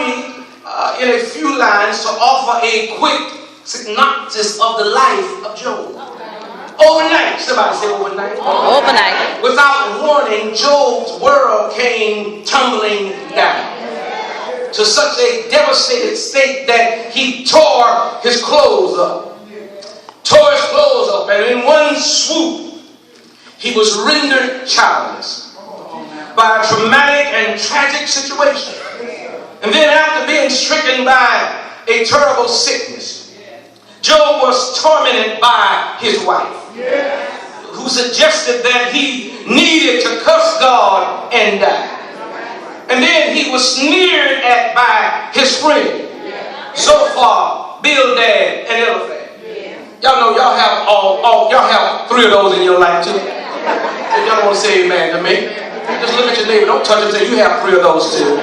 me in a few lines to offer a quick synopsis of the life of Job. Overnight, somebody say overnight. Overnight. Without warning, Job's world came tumbling down to such a devastated state that he tore his clothes up. And in one swoop, he was rendered childless by a traumatic and tragic situation. And then after being stricken by a terrible sickness, Job was tormented by his wife, who suggested that he needed to curse God and die. And then he was sneered at by his friend, Zophar, Bildad, and Eliphaz. Y'all know y'all have three of those in your life too. If y'all don't want to say amen to me, just look at your neighbor, don't touch him, say you have three of those too.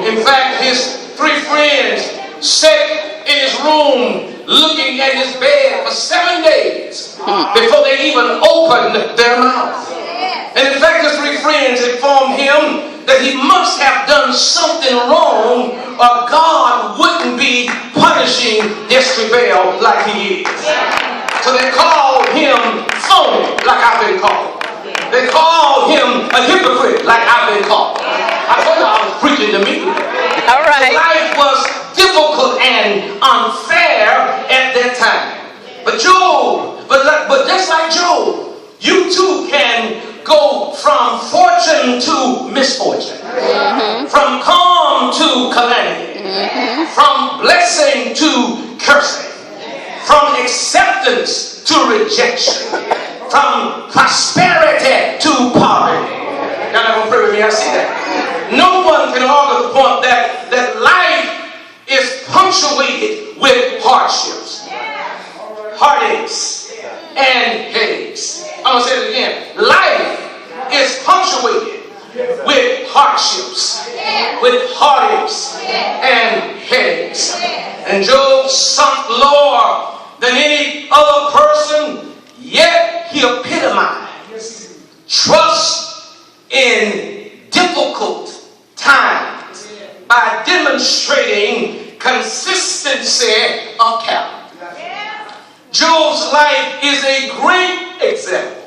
In fact, his three friends sat in his room looking at his bed for 7 days before they even opened their mouth. And in fact, his three friends informed him that he must have done something wrong or God wouldn't be punishing Destry like he is. So they called him phony, like I've been called. They called him a hypocrite, like I've been called. I told you I was preaching to me. All right. Life was difficult and unfair at that time. But just like Job, you too can go from fortune to misfortune, from calm to calamity, from blessing to cursing, from acceptance to rejection, from prosperity to poverty. Y'all not gonna pray with me, I see that. No one can argue the point that life is punctuated with hardships, heartaches, and headaches. I'm going to say it again. Life is punctuated with hardships, with heartaches, and headaches. And Job sunk lower than any other person, yet he epitomized trust in difficult times by demonstrating consistency of character. Job's life is a great example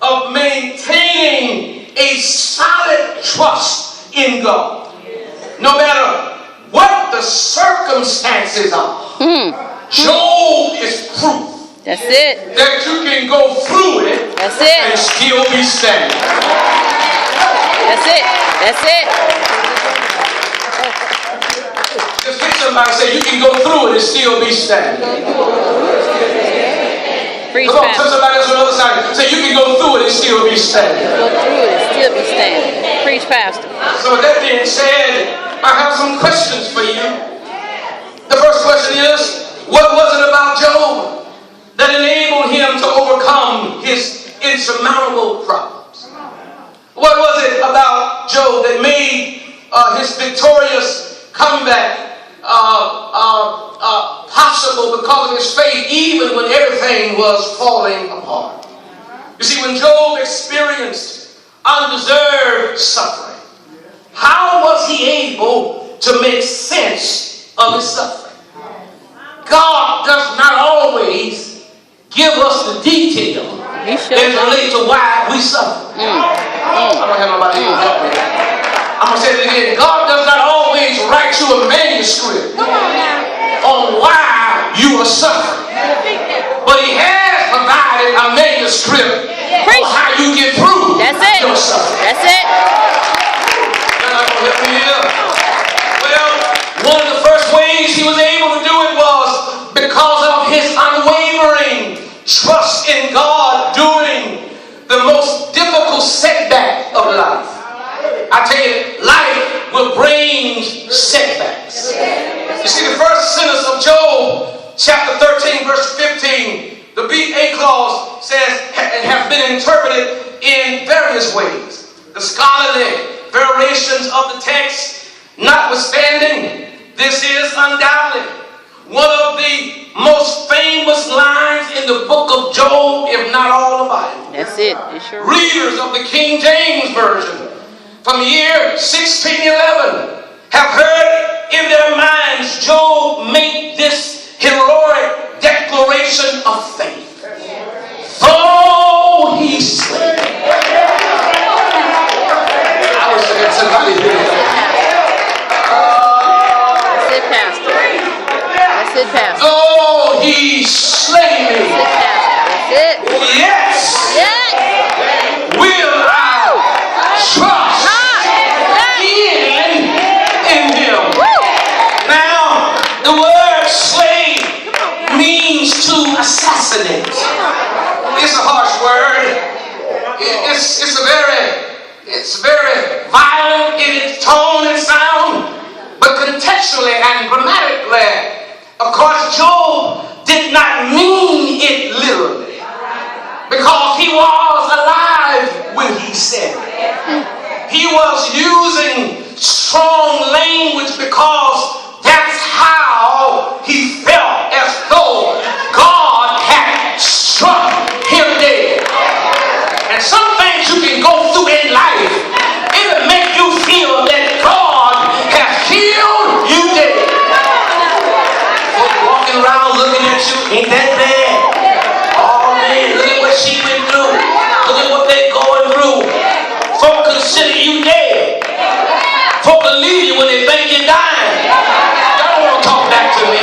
of maintaining a solid trust in God. No matter what the circumstances are, Job is proof. That's it. That you can go through it. That's it. And still be standing. That's it. That's it. Just hit somebody and say you can go through it and still be standing. Preach, Come on, tell somebody else on the other side. Say you can go through it and still be standing. Go through it and still be standing. Preach, Pastor. So with that being said, I have some questions for you. The first question is, what was it about Job that enabled him to overcome his insurmountable problems? What was it about Job that made his victorious comeback possible because of his faith, even when everything was falling apart? You see, when Job experienced undeserved suffering, how was he able to make sense of his suffering? God does not always give us the detail that relate to why we suffer. I don't have nobody here to help me. I'm going to say it again. God does not always write you a manuscript on why you are suffering. But he has provided a manuscript on how you get through your suffering. That's it. You're not going to help me here? Well, one of the first ways he was able to do it was because of his unwavering trust in God during the most difficult setback of life. I tell you, life will bring setbacks. You see, the first sentence of Job, chapter 13, verse 15, the BA clause says, it has been interpreted in various ways. The scholarly variations of the text notwithstanding, this is undoubtedly one of the most famous lines in the book of Job, if not all the Bible. That's it. Readers of the King James Version from the year 1611 have heard in their minds Job make this heroic declaration of faith. Though he slay. I wish I had somebody here. That's it, Pastor. That's it, Pastor. Though he slay me. That's it. Yes. Yes. Will I trust in him. Now, the word slay means to assassinate. It's a harsh word. It's very violent in its tone and sound, but contextually and grammatically, of course, Job did not mean it literally, because he was alive when he said it. He was using strong language because that's how he felt, as though God had struck him dead. And some things you can go through in life, it'll make you feel that God has healed you dead. Folks walking around looking at you, ain't that bad? Oh man, look at what she went through. Look at what they're going through. Folk consider you dead. Folk will leave you when they think you're dying. Y'all don't want to talk back to me,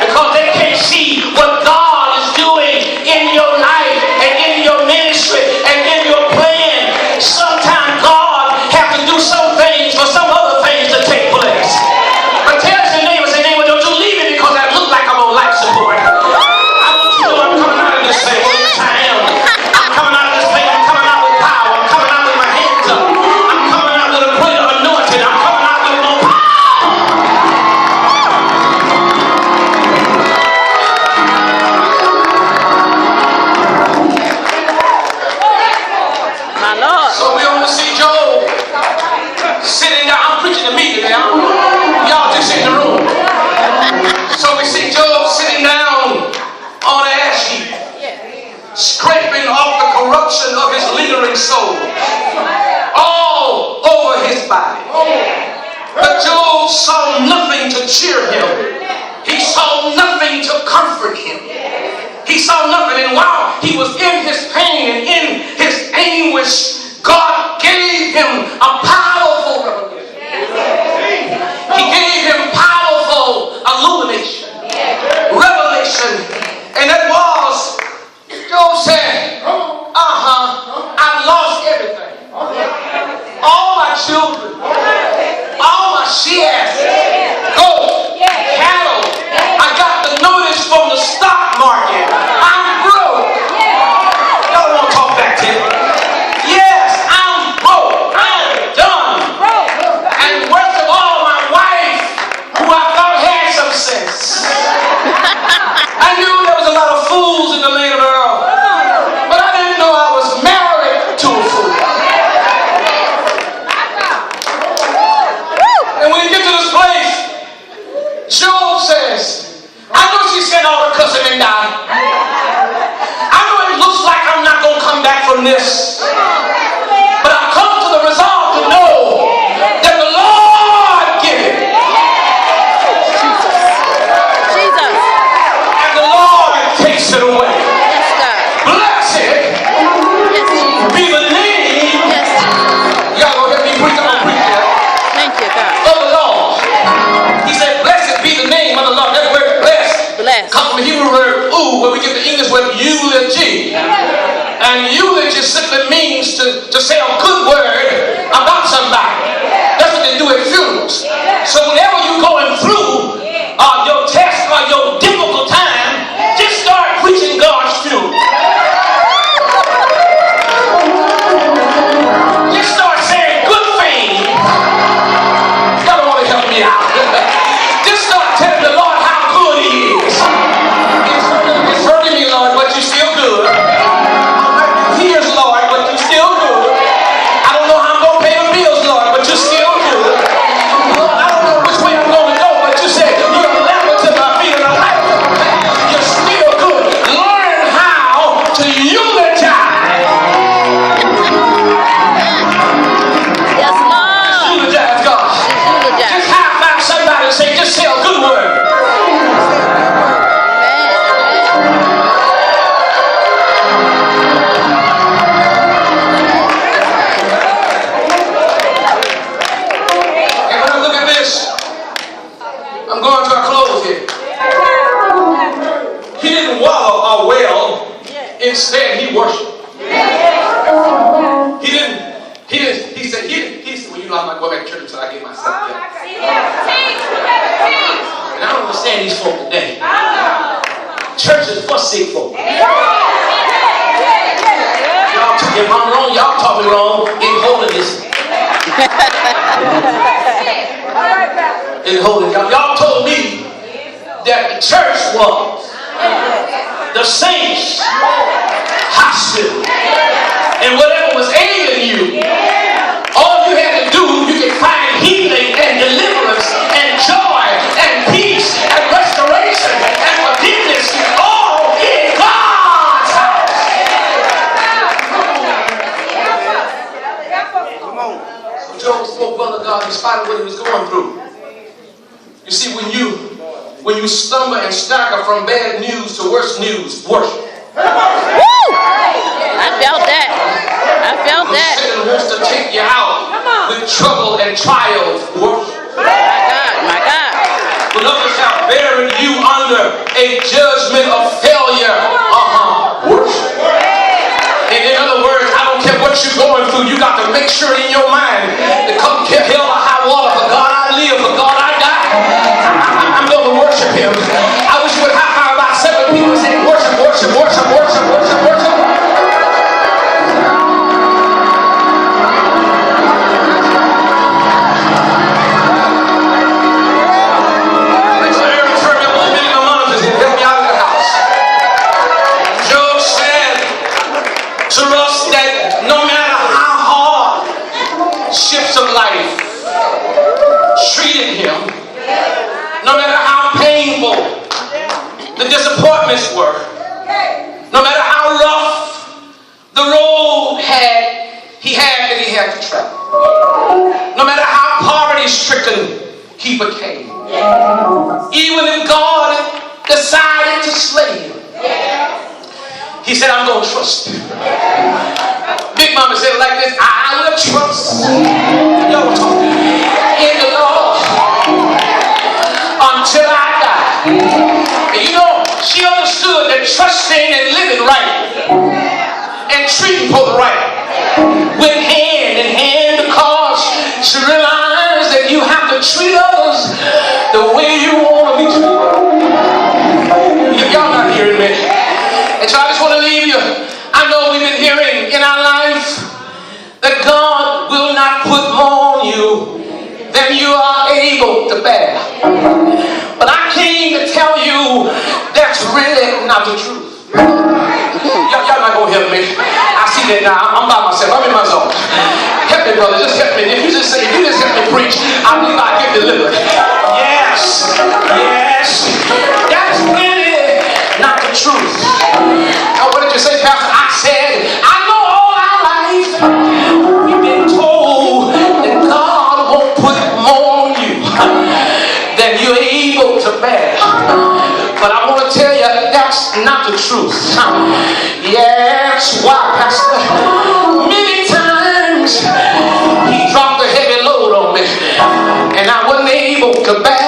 because they can't see what God is doing in your life and in your ministry and in your plan. Sometimes God has to do some things for some other things to take place. But tell your neighbor, say, neighbor, don't you leave me because I look like I'm on life support. I want you to know I'm coming out of this thing. Yes, I am. I'm coming out of this thing. I'm coming out with power. I'm coming out with my hands up. I'm coming out with a greater anointing. I'm coming out with more power. My Lord. So we want to see Job sitting down. I'm preaching to me today. Y'all just in the room. So we see Job sitting down on an ash heap, scraping off the corruption of his lingering soul all over his body. But Job saw nothing to cheer him. He saw nothing to comfort him. He saw nothing. And while he was in his pain and in his anguish, God gave him a powerful revelation. He gave him powerful illumination, revelation. And that was, Job said, I lost everything. All my children, all my shares, gold, cattle. I got the notice from the stock market. I'm broke. Y'all want to talk back to me? Yes, I'm broke. I'm done. And worst of all, my wife, who I thought had some sense. I knew there was a lot of fools in the land of Earl, but I didn't know I was married to a fool. And when you get to this place, Job says, I know she said all the cussing and dying. I know it looks like I'm not going to come back from this. But I've come to the resolve to know that the Lord giveth. Jesus. And the Lord takes it away. Yes, God. Blessed Yes, Jesus. be the name. Yes, Jesus. Y'all gonna let me preach? I'm gonna preach that. Thank you, God. Of the Lord. He said, blessed be the name of the Lord. That word blessed Bless. comes from the Hebrew word ooh, where we get the English word eulogy. And eulogy simply means to say a good word about somebody. That's what they do at funerals. So whenever you're going through your test or your difficult time, just start preaching God's funeral. Just start saying good things. Y'all don't want to help me out. Just start telling the Lord how good He is. It's hurting me, Lord, but you're still good. Instead, he worshiped. He said, well, you know, I'm not going back to church until I get myself together. And I don't understand these folk today. Church is for sick folk. Y'all, if I'm wrong, y'all talking wrong in holiness. In holiness. Y'all told me that the church was the saints' hospital. And whatever was ailing you, all you had to do, you could find healing and deliverance and joy and peace and restoration and forgiveness all in God's house. So Job spoke well of God in spite of what he was going through. You see, when you stumble and stagger from bad news to worse news, worship. Woo! I felt that. Satan wants to take you out with trouble and trials, worship. My God. When others have buried you under a judgment of failure, worship. And in other words, I don't care what you're going through, you got to make sure in your mind that come hell or high water, for God I live, for God I die. I'm going to worship him. I wish you would high five about 7 people and say, worship, worship, worship, worship, worship, worship. Trust that no matter how hard ships of life treated him, no matter how painful the disappointments were, no matter how rough the road he had to travel, no matter how poverty-stricken he became, even if God decided to slay him, he said, I'm going to trust you. Big Mama said it like this, I will trust y'all talking in the Lord until I die. And you know, she understood that trusting and living right and treating for the right went hand in hand, because she realized that you have to treat others the way you want to be treated. Y'all not hearing me? And so I just want to leave you. I know we've been hearing in our life that God will not put more on you than you are able to bear. But I came to tell you that's really not the truth. Y'all not going to help me. I see that now. I'm by myself. I'm in my zone. Help me, brother. Just help me. If you just help me preach, I believe I get delivered. Yes. That's really not the truth. Now, what did you say, Pastor? I said, I know all our life we've been told that God won't put more on you than you're able to bear. But I want to tell you, that's not the truth. Yes, why, Pastor? Many times he dropped a heavy load on me, and I wasn't able to bear.